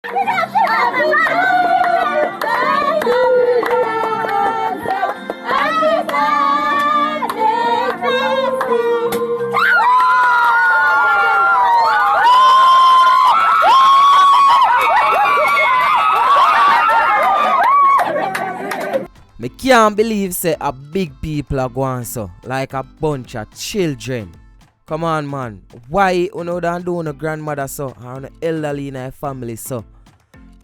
Me can't believe say a big people are going so, like a bunch of children. Come on, man. Why you know don't do no grandmother so, or no elderly in a family so?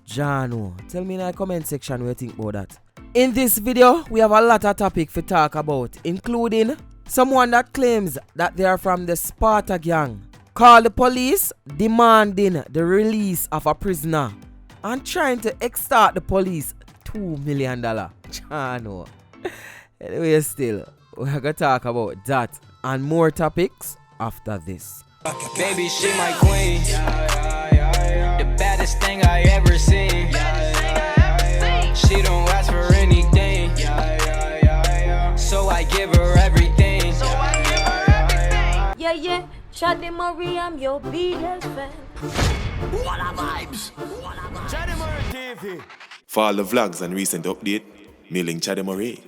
Jano, tell me in the comment section what you think about that. In this video, we have a lot of topics to talk about, including someone that claims that they are from the Sparta gang, call the police demanding the release of a prisoner, and trying to extort the police $2 million. Jano. Anyway, still, we're going to talk about that and more topics after this. Baby, she my queen. The baddest thing I ever seen. She don't ask for anything, so I give her everything. Yeah, Chaddy Marie, I'm your biggest fan. What a vibes! Chaddy Marie TV. For all the vlogs and recent update, mailing Chaddy Marie.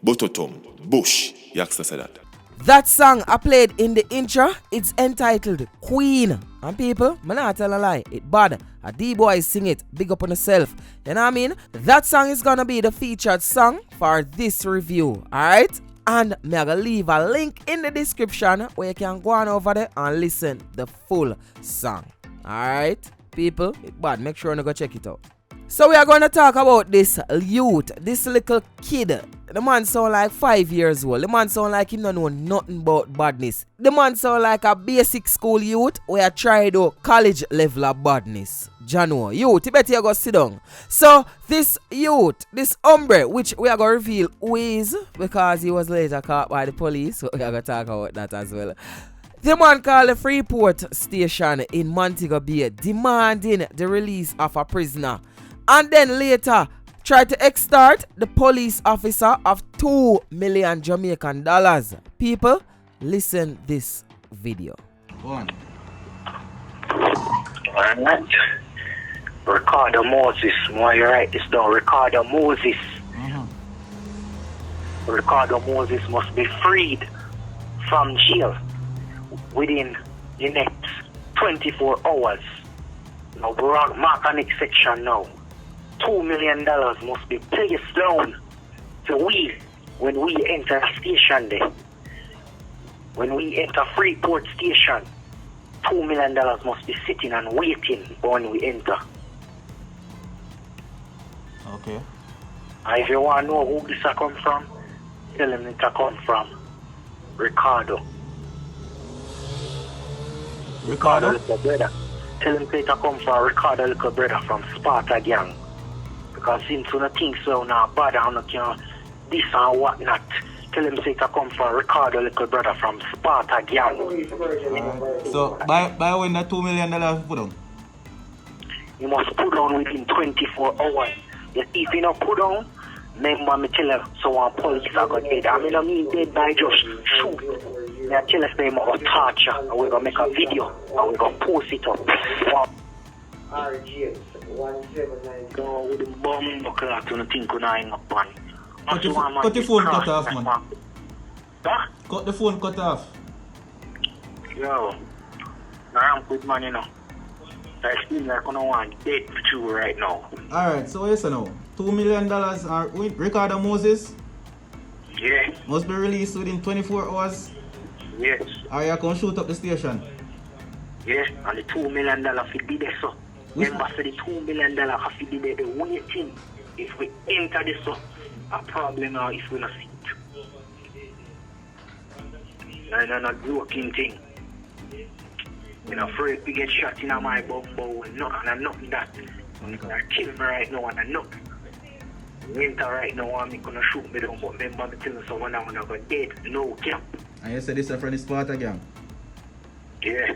Bototom, Bush, Yaxter said that. That song I played in the intro, it's entitled Queen. And people, I'm not tell a lie, it bad. A D-Boyz sing it, big up on yourself. You know what I mean? That song is gonna be the featured song for this review, alright? And I'm gonna leave a link in the description where you can go on over there and listen the full song. Alright, people, it bad. Make sure you go check it out. So we are going to talk about this youth, this little kid. The man sound like 5 years old. The man sound like him don't know nothing about badness. The man sound like a basic school youth where I tried out college level of badness. Jano, youth, you better go sit down. So this youth, this hombre, which we are going to reveal who is, because he was later caught by the police. So we are going to talk about that as well. The man called the Freeport station in Montego Bay demanding the release of a prisoner. And then later, tried to extort the police officer of $2 million Jamaican dollars. People, listen this video. One. Alright. Ricardo Moses. Why you write this down? Ricardo Moses. Ricardo Moses must be freed from jail within the next 24 hours. Now, Volcanic section now. $2 million must be placed down to we when we enter a station there. When we enter Freeport station, $2 million must be sitting and waiting when we enter. Okay. And if you want to know who this come from, tell him it come from Ricardo. Ricardo? Little brother. Tell him it come from Ricardo little brother from Sparta gang. Because since we don't think so now bad and we can this and whatnot, tell him say it come from Ricardo little brother from Sparta gang. So by when that $2 million put on? You must put on within 24 hours. If you don't put on, remember me tell him so one police are going dead. I mean dead by just shoot. I tell us they are torture and we're going to make a video and we're going to post it up. RGS 179. Go with the bomb buckle out to the thing when I hang up on. Cut the phone cut off, man. Huh? Cut the phone cut off. Yo, I'm good man, you know. I feel like I don't want dead for you right now. Alright, so yes or no? $2 million are Ricardo Moses Yeah, must be released within 24 hours. yes, Or you can shoot up the station. yes. And the $2 million will be there, so. Remember, for the $2 million have to be there, the waiting. If we enter this, so, a problem now if we not sit. No, joking thing. I'm afraid to get shot in my bumbo and nothing that. They're killing me right now and nothing. Winter right now, I'm gonna shoot me down, but remember me telling someone I'm gonna go dead, no cap. And you said this is from the Sparta gang? Yeah.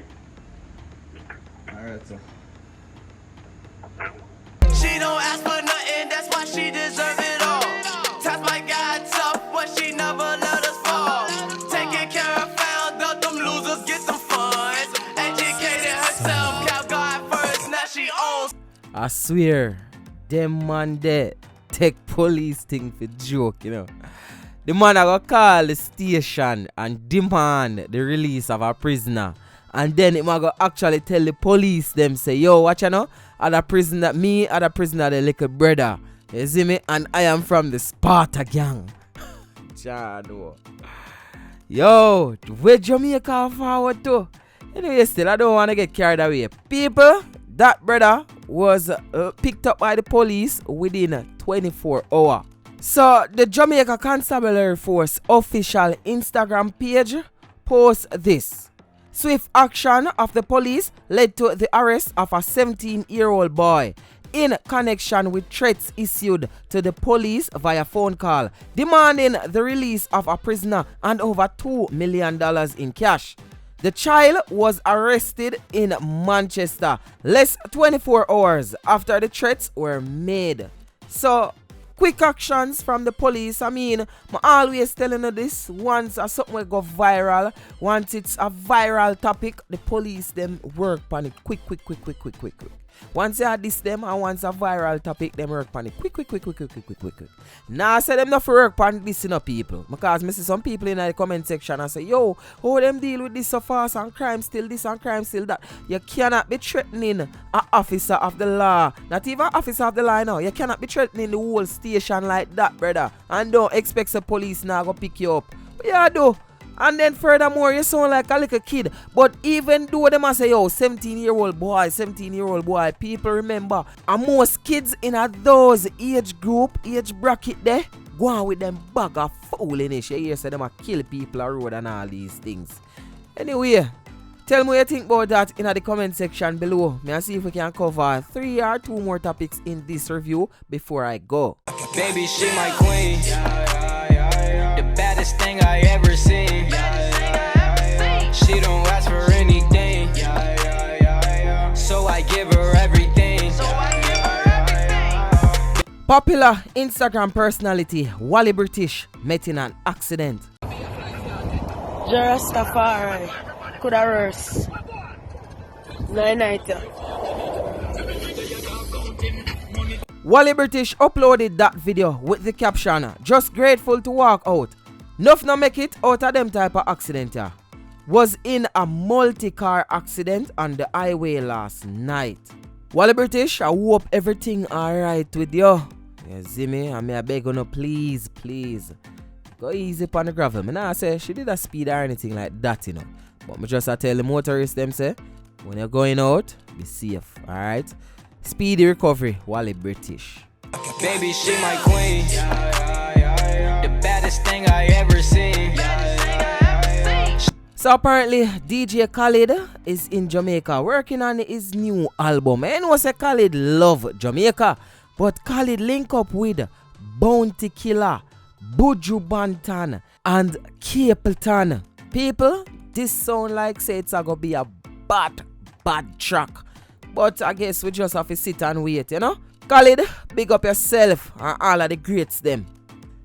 Alright, so. She don't ask for nothing, that's why she deserve it all. Task my God tough, but she never let us fall. Taking care of found out them losers get them funds. Educated herself, kept God first, now she owns. I swear, them man there take police thing for joke, you know. The man I go call the station and demand the release of a prisoner. And then it might go actually tell the police them say, yo, watch you know, the prisoner, the little brother. You see me? And I am from the Sparta gang. Chado. Yo, where Jamaica forward to? Anyway, still I don't want to get carried away. People, that brother was picked up by the police within 24 hours. So the Jamaica Constabulary Force official Instagram page posts this. Swift action of the police led to the arrest of a 17-year-old boy in connection with threats issued to the police via phone call, demanding the release of a prisoner and over $2 million in cash. The child was arrested in Manchester less 24 hours after the threats were made. So, quick actions from the police. I mean, I'm always telling you this. Once something will go viral, once it's a viral topic, the police them work on it quick. Once you add this them and once a viral topic, them work on it quick. Now I say them not for work on this, you know, people. Because I see some people in the comment section and say, yo, how them deal with this so fast and crime still this and crime still that. You cannot be threatening an officer of the law. Not even an officer of the law now. You cannot be threatening the whole station like that, brother. And don't expect the police now go pick you up. But yeah, do. And then furthermore, you sound like a little kid. But even though them say, yo, 17-year-old boy, people remember. And most kids in those age bracket there, go on with them bag of foolishness. You hear say them a kill people on road and all these things. Anyway, tell me what you think about that in the comment section below. May I see if we can cover 3 or 2 more topics in this review before I go. Baby, she my queen. The baddest thing I ever seen. She don't ask for anything, so I give her everything. Popular Instagram personality Wally British met in an accident. Jarastafari could have worse. Night. Wally British uploaded that video with the caption, just grateful to walk out. Nuff no make it out of them type of accident here. Was in a multi-car accident on the highway last night. Wally British, I hope everything alright with you. You see me? I beg you no, please. Go easy upon the gravel. I nah say she did a speed or anything like that, you know. But I just tell the motorists them say, when you're going out, be safe, alright? Speedy recovery, Wally British. Baby, she my queen. The baddest thing I ever seen. So apparently, DJ Khaled is in Jamaica working on his new album. I know say Khaled love Jamaica, but Khaled link up with Bounty Killer, Buju Banton, and Capleton. People, this sound like say it's gonna be a bad track. But I guess we just have to sit and wait, you know. Khaled, big up yourself and all of the greats them.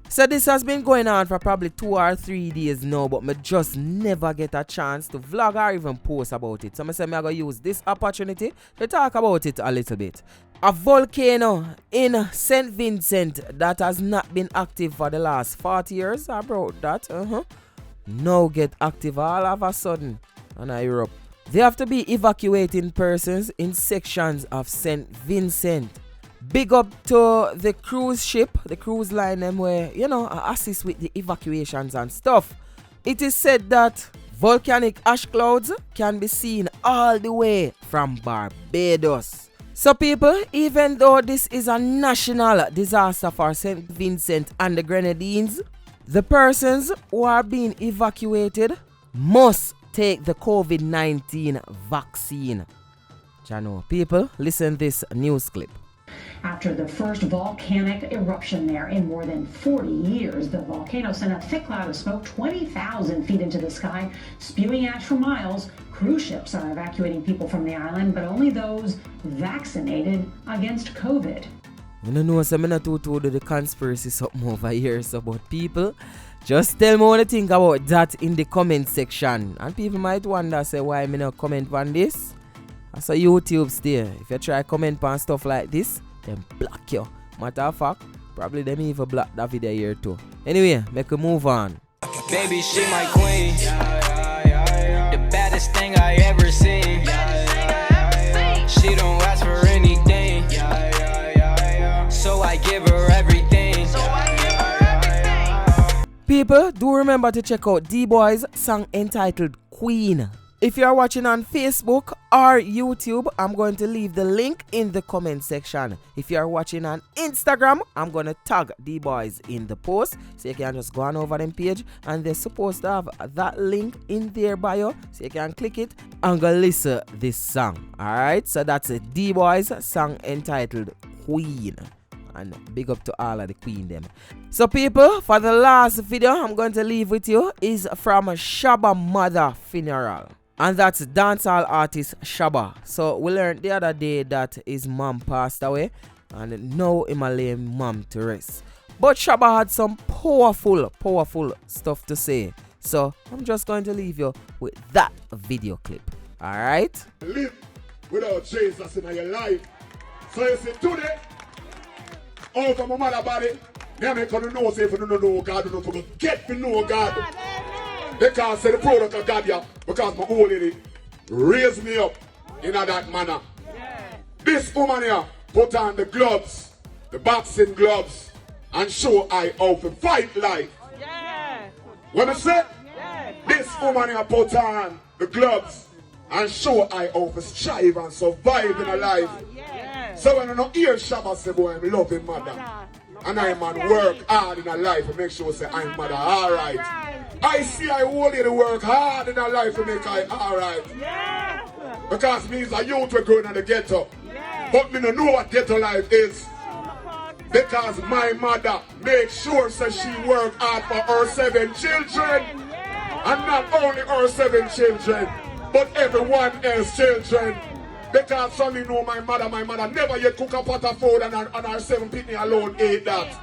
So this has been going on for probably 2 or 3 days now, but me just never get a chance to vlog or even post about it. So I say I'm going to use this opportunity to talk about it a little bit. A volcano in St. Vincent that has not been active for the last 40 years, about that, now get active all of a sudden in Europe. They have to be evacuating persons in sections of St. Vincent. Big up to the cruise ship, the cruise line them where, you know, assist with the evacuations and stuff. It is said that volcanic ash clouds can be seen all the way from Barbados. So people, even though this is a national disaster for St. Vincent and the Grenadines, the persons who are being evacuated must take the COVID-19 vaccine. Channel people, listen this news clip. After the first volcanic eruption there in more than 40 years, the volcano sent a thick cloud of smoke 20,000 feet into the sky, spewing ash for miles. Cruise ships are evacuating people from the island, but only those vaccinated against COVID. I don't know, so I'm not too told the conspiracy something over here, so but people, just tell me what you think about that in the comment section. And people might wonder, say, why me not comment on this? So YouTube stay. If you try comment on stuff like this, then block you. Matter of fact, probably them even block that video here too. Anyway, make a move on. Baby, she my queen. The baddest thing I ever seen. She don't ask for anything. So I give her everything. People, do remember to check out D-Boyz song entitled Queen. If you are watching on Facebook or YouTube, I'm going to leave the link in the comment section. If you are watching on Instagram, I'm going to tag D-Boyz in the post. So you can just go on over them page and they're supposed to have that link in their bio. So you can click it and go listen this song. Alright, so that's a D-Boyz song entitled Queen. And big up to all of the queen them. So people, for the last video I'm going to leave with you is from Shabba mother funeral. And that's dancehall artist Shabba. So we learned the other day that his mom passed away. And now him lay mom to rest. But Shabba had some powerful stuff to say. So I'm just going to leave you with that video clip. Alright? Live without Jesus in your life. So you see today, over my mother body, they make you know, say if you don't know God, you don't forget to know God. Because say the product of God, yeah, because my old lady raised me up in that manner. This woman here put on the gloves, the boxing gloves, and show I how to fight life. When I say, this woman here put on the gloves and show I how to strive and survive in a life. So when I don't hear Shabba say, boy, I'm loving mother. And I man work hard in a life to make sure say I'm mother alright. I see I only work hard in a life to make I alright. Because means a youth will go in the ghetto. But me don't know what ghetto life is. Because my mother makes sure so she work hard for her 7 children. And not only her 7 children, but everyone else children. Because some you know my mother never yet cook a pot of food and her 7 people alone ate that.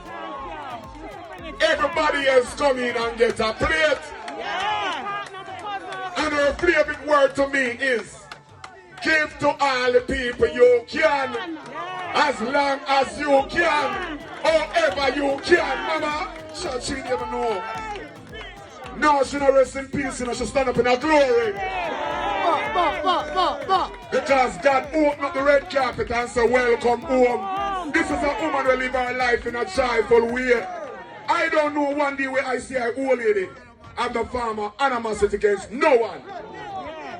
Everybody else come in and get a plate. And her favorite word to me is, give to all the people you can, as long as you can, however you can. Mama, she never know. No, she not rest in peace, you know, she stand up in her glory. Because God opened up the red carpet and said, welcome home. This is a woman who live her life in a joyful way. I don't know one day where I see a old lady and the farmer animosity against no one.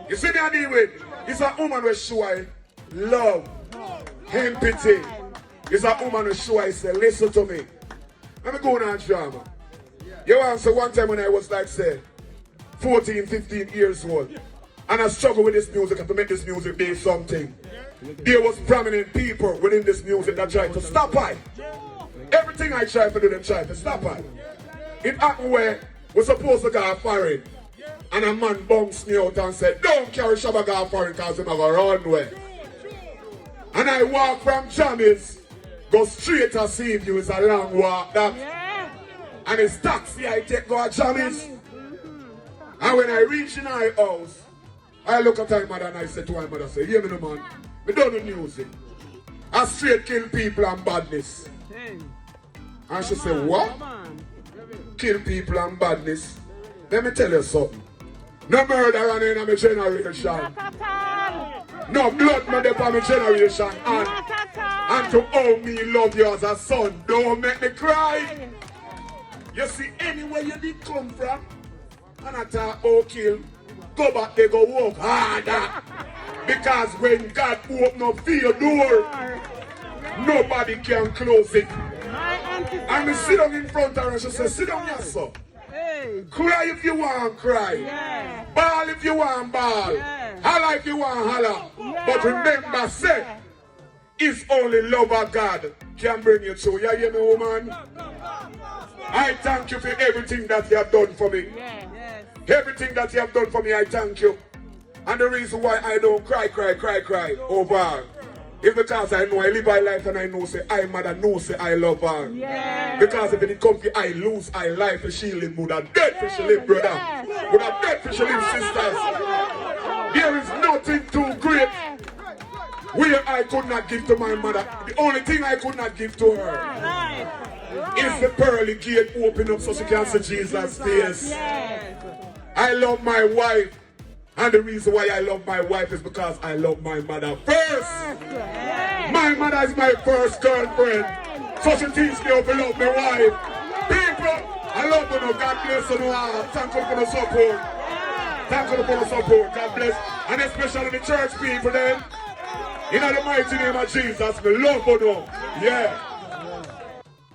You see me I deal with? It's a woman who show I love, empathy. It's a woman who show I say, listen to me. Let me go on drama. You answer one time when I was like, say, 14, 15 years old. And I struggled with this music and to make this music be something. There was prominent people within this music that tried to stop I. Everything I tried to do, them tried to stop I. It happened where we're supposed to go foreign. And a man bounced me out and said, don't carry Shabba go foreign because he's going to run away. And I walk from Jamaica, go straight to Seaview. It's a long walk that. And it's taxi I take go to Jamaica. And when I reach in my house, I look at my mother and I say to my mother, say, hear me no man, we don't do music. I straight kill people and badness. And she said, what? Kill people and badness? Let me tell you something. No murder in my generation. No blood murder in my generation. And to how me love you as a son, don't make me cry. You see, anywhere you did come from, and I thought, oh, kill, go back there, go walk harder. Because when God open up for your door, nobody can close it. And I sit down in front of her and she said, sit down here, son. Cry if you want cry. Bawl if you want bawl. Holla if you want holla. But remember, say, it's only love of God can bring you through. You hear me, woman? I thank you for everything that you have done for me. Everything that you have done for me, I thank you. And the reason why I don't cry over is because I know I live my life and I know say I mother know say I love her. Because if it comes to I lose I life and she live, would have dead for she live, brother. Would have dead for she live, sisters. There is nothing too great Where I could not give to my mother, the only thing I could not give to her is the pearly gate open up so she can see Jesus' face. I love my wife, and the reason why I love my wife is because I love my mother first. My mother is my first girlfriend, so she teaches me how to love my wife. People, I love you. God bless you all. Thank you for the support. Thank you for the support. God bless. And especially the church people then. In the mighty name of Jesus, we love you. Yeah.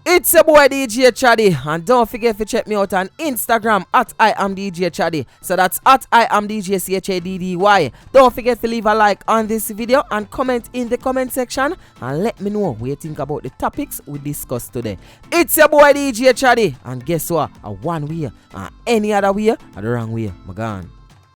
It's your boy DJ Chaddy, and don't forget to check me out on Instagram at I am DJ Chaddy. So that's at I am DJ CHADDY. Don't forget to leave a like on this video and comment in the comment section and let me know what you think about the topics we discussed today. It's your boy DJ Chaddy, and guess what? A one way and any other way are the wrong way. My gone.